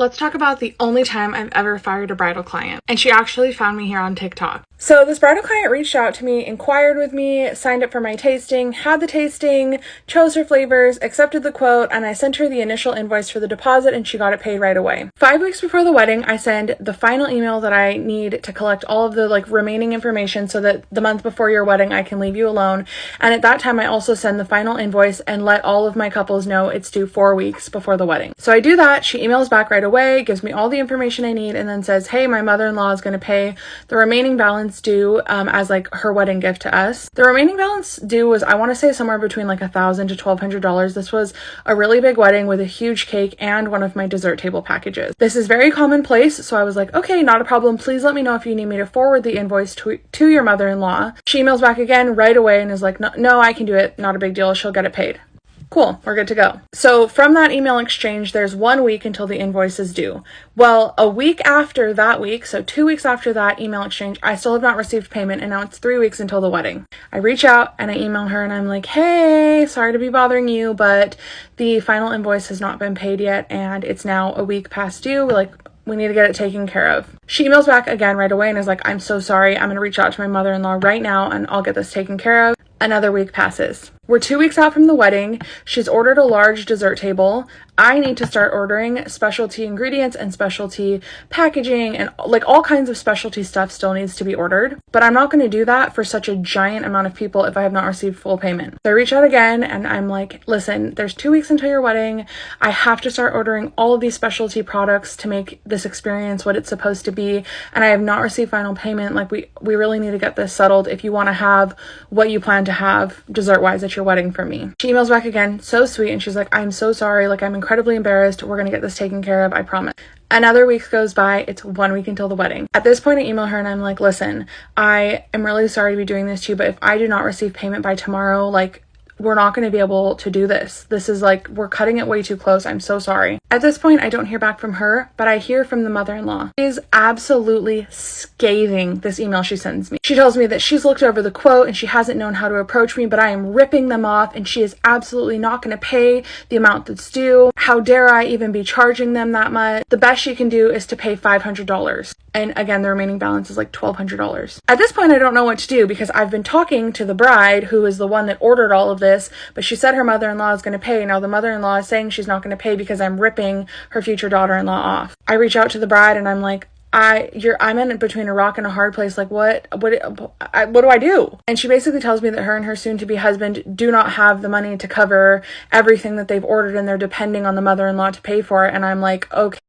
Let's talk about the only time I've ever fired a bridal client. And she actually found me here on TikTok. So this bridal client reached out to me, inquired with me, signed up for my tasting, had the tasting, chose her flavors, accepted the quote, and I sent her the initial invoice for the deposit and she got it paid right away. 5 weeks before the wedding, I send the final email that I need to collect all of the remaining information so that the month before your wedding, I can leave you alone. And at that time, I also send the final invoice and let all of my couples know it's due 4 weeks before the wedding. So I do that. She emails back right away, gives me all the information I need, and then says, hey, my mother-in-law is going to pay the remaining balance due as her wedding gift to us. The remaining balance due was, I want to say, somewhere between $1,000 to $1,200. This was a really big wedding with a huge cake and one of my dessert table packages. This is very commonplace, so I was like, okay, not a problem. Please let me know if you need me to forward the invoice to your mother-in-law. She emails back again right away and is like, no, I can do it. Not a big deal. She'll get it paid. Cool, we're good to go. So from that email exchange, there's 1 week until the invoice is due. Well, a week after that week, so 2 weeks after that email exchange, I still have not received payment, and now it's 3 weeks until the wedding. I reach out and I email her and I'm like, hey, sorry to be bothering you, but the final invoice has not been paid yet and it's now a week past due. We need to get it taken care of. She emails back again right away and is like, I'm so sorry. I'm going to reach out to my mother-in-law right now and I'll get this taken care of. Another week passes. We're 2 weeks out from the wedding. She's ordered a large dessert table. I need to start ordering specialty ingredients and specialty packaging, and all kinds of specialty stuff still needs to be ordered. But I'm not going to do that for such a giant amount of people if I have not received full payment. So I reach out again and I'm like, listen, there's 2 weeks until your wedding. I have to start ordering all of these specialty products to make this experience what it's supposed to be. And I have not received final payment. We really need to get this settled if you want to have what you plan to have dessert-wise at your wedding for me. She emails back again, so sweet, and she's like, I'm so sorry, I'm incredibly embarrassed. We're gonna get this taken care of, I promise. Another week goes by. It's 1 week until the wedding. At this point, I email her and I'm like, listen, I am really sorry to be doing this to you, but if I do not receive payment by tomorrow, we're not going to be able to do this. This is we're cutting it way too close. I'm so sorry. At this point, I don't hear back from her, but I hear from the mother-in-law. She is absolutely scathing this email she sends me. She tells me that she's looked over the quote and she hasn't known how to approach me, but I am ripping them off and she is absolutely not going to pay the amount that's due. How dare I even be charging them that much? The best she can do is to pay $500. And again, the remaining balance is $1,200. At this point, I don't know what to do because I've been talking to the bride, who is the one that ordered all of this, but she said her mother-in-law is going to pay. Now the mother-in-law is saying she's not going to pay because I'm ripping her future daughter-in-law off. I reach out to the bride and I'm like, I'm in between a rock and a hard place. What do I do? And she basically tells me that her and her soon-to-be husband do not have the money to cover everything that they've ordered and they're depending on the mother-in-law to pay for it. And I'm like, okay.